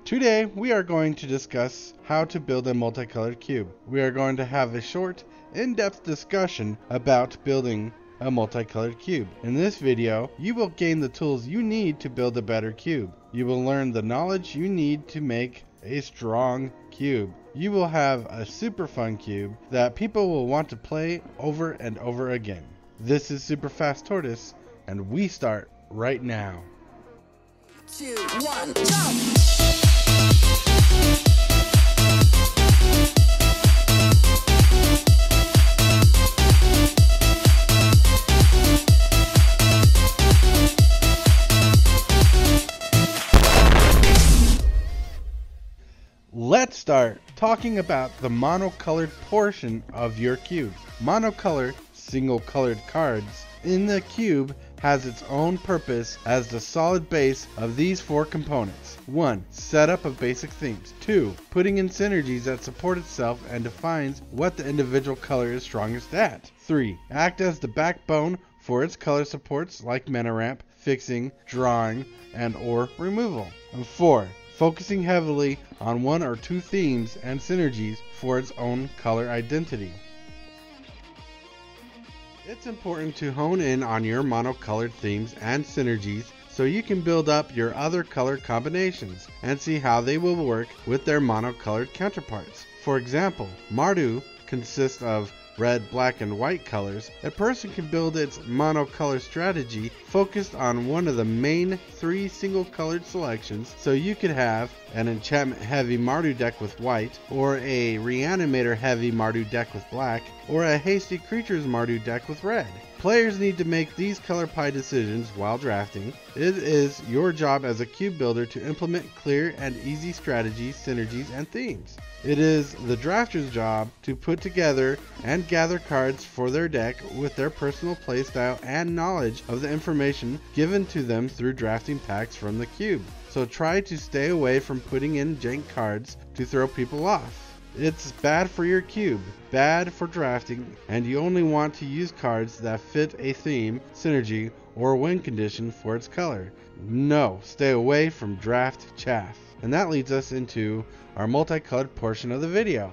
Today we are going to discuss how to build a multicolored cube. We are going to have a short, in-depth discussion about building a multicolored cube. In this video, you will gain the tools you need to build a better cube. You will learn the knowledge you need to make a strong cube. You will have a super fun cube that people will want to play over and over again. This is Super Fast Tortoise, and we start right now. 2, 1, jump! Let's start talking about the monocolored portion of your cube. Monocolor, single-colored cards in the cube has its own purpose as the solid base of these four components. 1. Setup of basic themes. 2. Putting in synergies that support itself and defines what the individual color is strongest at. 3. Act as the backbone for its color supports like mana ramp, fixing, drawing, and or removal. And 4. Focusing heavily on one or two themes and synergies for its own color identity. It's important to hone in on your monocolored themes and synergies so you can build up your other color combinations and see how they will work with their monocolored counterparts. For example, MARDU consists of red, black, and white colors. A person can build its monocolor strategy focused on one of the main 3 single-colored selections, so you could have an enchantment-heavy MARDU deck with white, or a RE-ANIMATOR-heavy MARDU deck with black, or a hasty creatures MARDU deck with red. Players need to make these color pie decisions while drafting. It is your job as a cube builder to implement clear and easy strategies, synergies, and themes. It is the drafter's job to put together and gather cards for their deck with their personal playstyle and knowledge of the information given to them through drafting packs from the cube. So try to stay away from putting in jank cards to throw people off. It's bad for your cube, bad for drafting, and you only want to use cards that fit a theme, synergy, or win condition for its color. No, stay away from draft chaff. And that leads us into our multicolored portion of the video.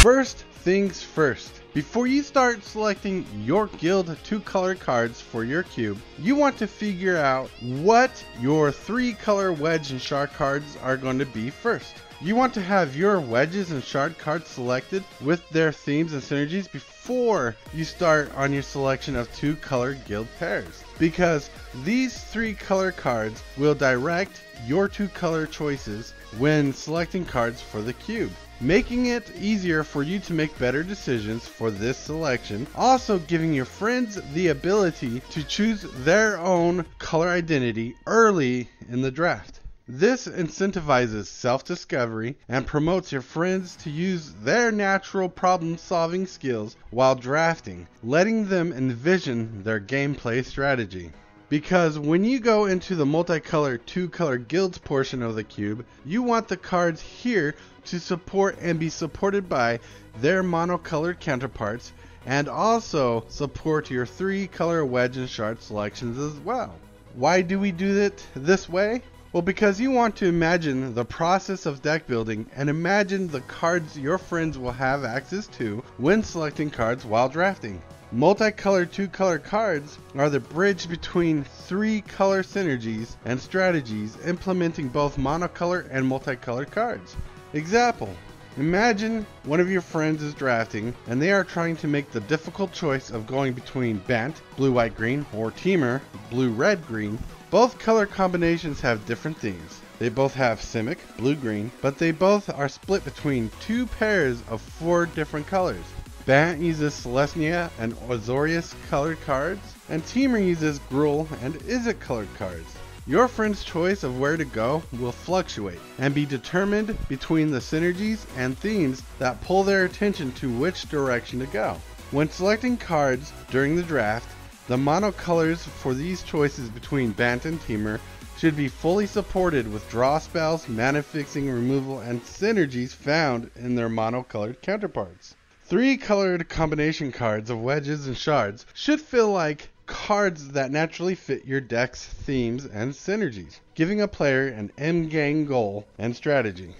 First things first. Before you start selecting your guild 2-color cards for your cube, you want to figure out what your 3-color wedge and shard cards are going to be first. You want to have your wedges and shard cards selected with their themes and synergies before you start on your selection of 2-color guild pairs, because these 3-color cards will direct your 2-color choices when selecting cards for the cube, making it easier for you to make better decisions for this selection, also giving your friends the ability to choose their own color identity early in the draft. This incentivizes self-discovery and promotes your friends to use their natural problem-solving skills while drafting, letting them envision their gameplay strategy. Because when you go into the multicolor 2-color guilds portion of the cube, you want the cards here to support and be supported by their monocolored counterparts, and also support your 3-color wedge and shard selections as well. Why do we do it this way? Well, because you want to imagine the process of deck building and imagine the cards your friends will have access to when selecting cards while drafting. Multicolored 2-color cards are the bridge between 3-color synergies and strategies implementing both monocolor and multicolored cards. Example: imagine one of your friends is drafting and they are trying to make the difficult choice of going between Bant, blue, white, green, or Teamer, blue, red, green. Both color combinations have different themes. They both have Simic, blue, green, but they both are split between 2 pairs of 4 different colors. Bant uses Celestia and Azorius colored cards, and Teamer uses Gruul and Izzet colored cards. Your friend's choice of where to go will fluctuate and be determined between the synergies and themes that pull their attention to which direction to go. When selecting cards during the draft, the monocolors for these choices between Bant and Teamer should be fully supported with draw spells, mana fixing, removal, and synergies found in their monocolored counterparts. 3 colored combination cards of wedges and shards should feel like cards that naturally fit your deck's themes and synergies, giving a player an end-game goal and strategy.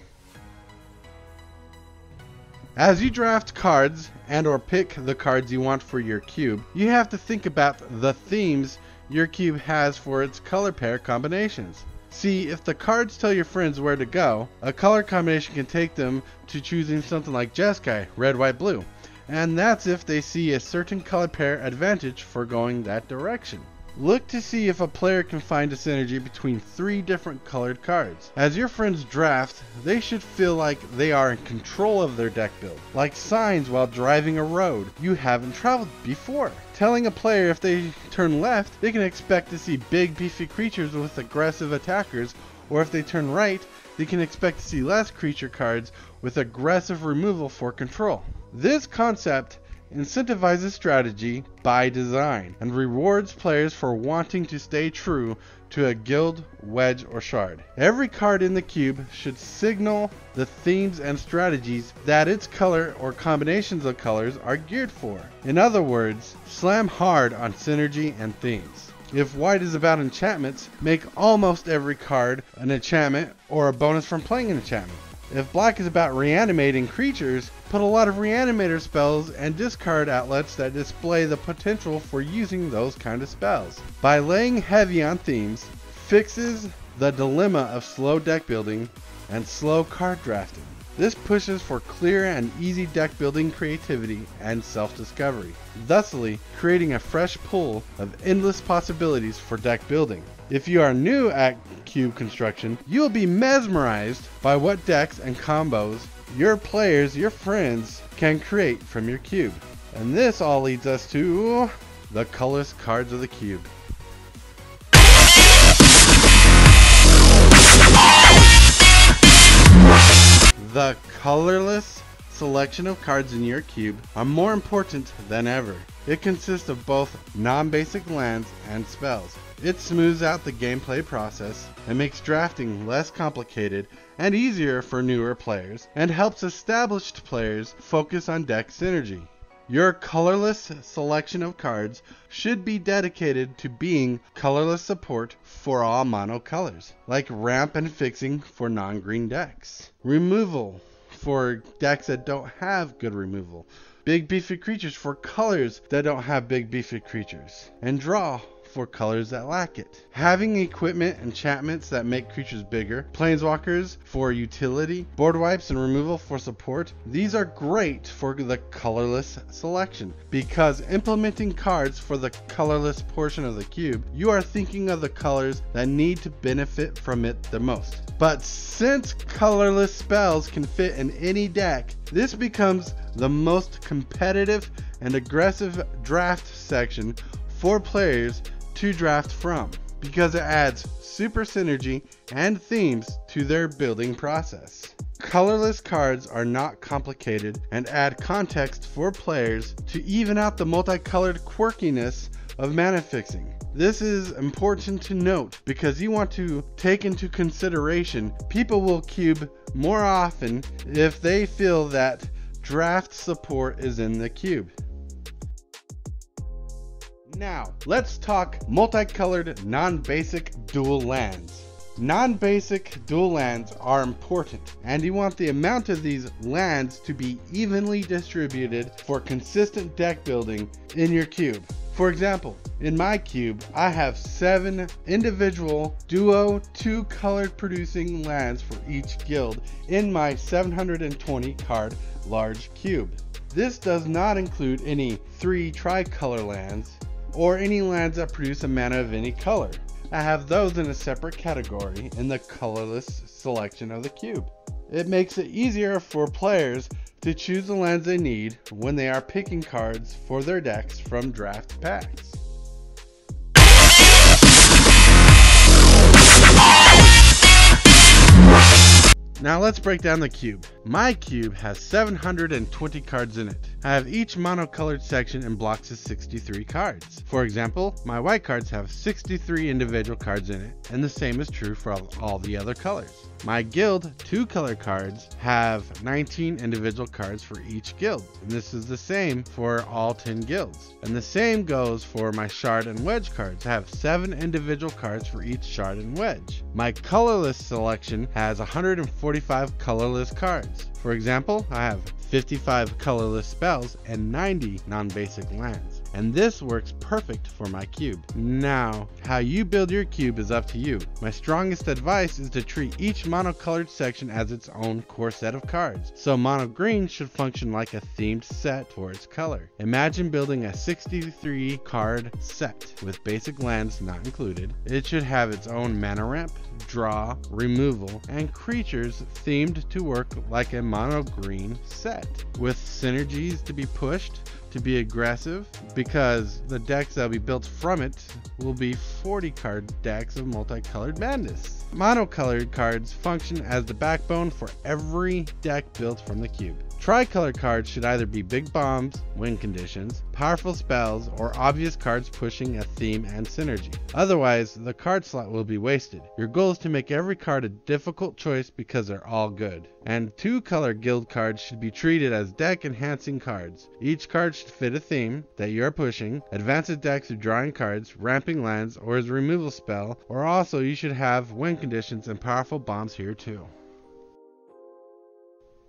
As you draft cards and or pick the cards you want for your cube, you have to think about the themes your cube has for its color pair combinations. See, if the cards tell your friends where to go, a color combination can take them to choosing something like Jeskai, red, white, blue. And that's if they see a certain color pair advantage for going that direction. Look to see if a player can find a synergy between 3 different colored cards. As your friends draft, they should feel like they are in control of their deck build, like signs while driving a road you haven't traveled before. Telling a player if they turn left, they can expect to see big beefy creatures with aggressive attackers, or if they turn right, they can expect to see less creature cards with aggressive removal for control. This concept incentivizes strategy by design and rewards players for wanting to stay true to a guild, wedge, or shard. Every card in the cube should signal the themes and strategies that its color or combinations of colors are geared for. In other words, slam hard on synergy and themes. If white is about enchantments, make almost every card an enchantment or a bonus from playing an enchantment. If black is about reanimating creatures, put a lot of reanimator spells and discard outlets that display the potential for using those kind of spells. By laying heavy on themes, fixes the dilemma of slow deck building and slow card drafting. This pushes for clear and easy deck building creativity and self-discovery, thusly creating a fresh pool of endless possibilities for deck building. If you are new at cube construction, you will be mesmerized by what decks and combos your players, your friends, can create from your cube. And this all leads us to the colorless cards of the cube. The colorless selection of cards in your cube are more important than ever. It consists of both non-basic lands and spells. It smooths out the gameplay process and makes drafting less complicated and easier for newer players, and helps established players focus on deck synergy. Your colorless selection of cards should be dedicated to being colorless support for all mono colors, like ramp and fixing for non-green decks, removal for decks that don't have good removal, big beefy creatures for colors that don't have big beefy creatures, and draw for colors that lack it. Having equipment, enchantments that make creatures bigger, planeswalkers for utility, board wipes and removal for support. These are great for the colorless selection, because implementing cards for the colorless portion of the cube, you are thinking of the colors that need to benefit from it the most. But since colorless spells can fit in any deck, this becomes the most competitive and aggressive draft section for players to draft from, because it adds super synergy and themes to their building process. Colorless cards are not complicated and add context for players to even out the multicolored quirkiness of mana fixing. This is important to note because you want to take into consideration people will cube more often if they feel that draft support is in the cube. Now, let's talk multicolored non-basic dual lands. Non-basic dual lands are important, and you want the amount of these lands to be evenly distributed for consistent deck building in your cube. For example, in my cube, I have 7 individual duo 2 colored producing lands for each guild in my 720 card large cube. This does not include any 3 tricolor lands or any lands that produce a mana of any color. I have those in a separate category in the colorless selection of the cube. It makes it easier for players to choose the lands they need when they are picking cards for their decks from draft packs. Now let's break down the cube. My cube has 720 cards in it. I have each monocolored section in blocks of 63 cards. For example, my white cards have 63 individual cards in it, and the same is true for all the other colors. My guild 2-color cards have 19 individual cards for each guild, and this is the same for all 10 guilds. And the same goes for my shard and wedge cards. I have 7 individual cards for each shard and wedge. My colorless selection has 145 colorless cards. For example, I have 55 colorless spells and 90 non-basic lands. And this works perfect for my cube. Now, how you build your cube is up to you. My strongest advice is to treat each monocolored section as its own core set of cards. So mono green should function like a themed set for its color. Imagine building a 63 card set with basic lands not included. It should have its own mana ramp, draw, removal, and creatures themed to work like a mono green set, with synergies to be pushed to be aggressive, because the decks that will be built from it will be 40 card decks of multicolored madness. Monocolored cards function as the backbone for every deck built from the cube. Tricolor cards should either be big bombs, win conditions, powerful spells, or obvious cards pushing a theme and synergy. Otherwise, the card slot will be wasted. Your goal is to make every card a difficult choice because they're all good. And 2-color guild cards should be treated as deck enhancing cards. Each card should fit a theme that you are pushing, advance a deck through drawing cards, ramping lands, or as a removal spell, or also you should have win conditions and powerful bombs here too.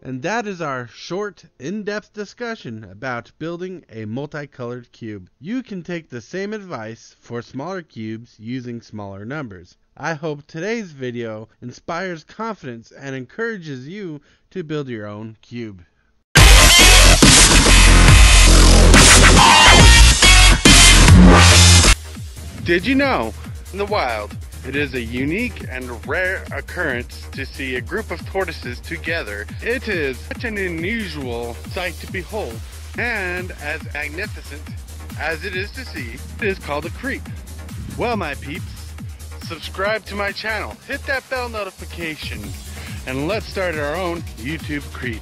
And that is our short, in-depth discussion about building a multicolored cube. You can take the same advice for smaller cubes using smaller numbers. I hope today's video inspires confidence and encourages you to build your own cube. Did you know, in the wild, it is a unique and rare occurrence to see a group of tortoises together. It is such an unusual sight to behold, and as magnificent as it is to see, it is called a creep. Well, my peeps, subscribe to my channel, hit that bell notification, and let's start our own YouTube creep.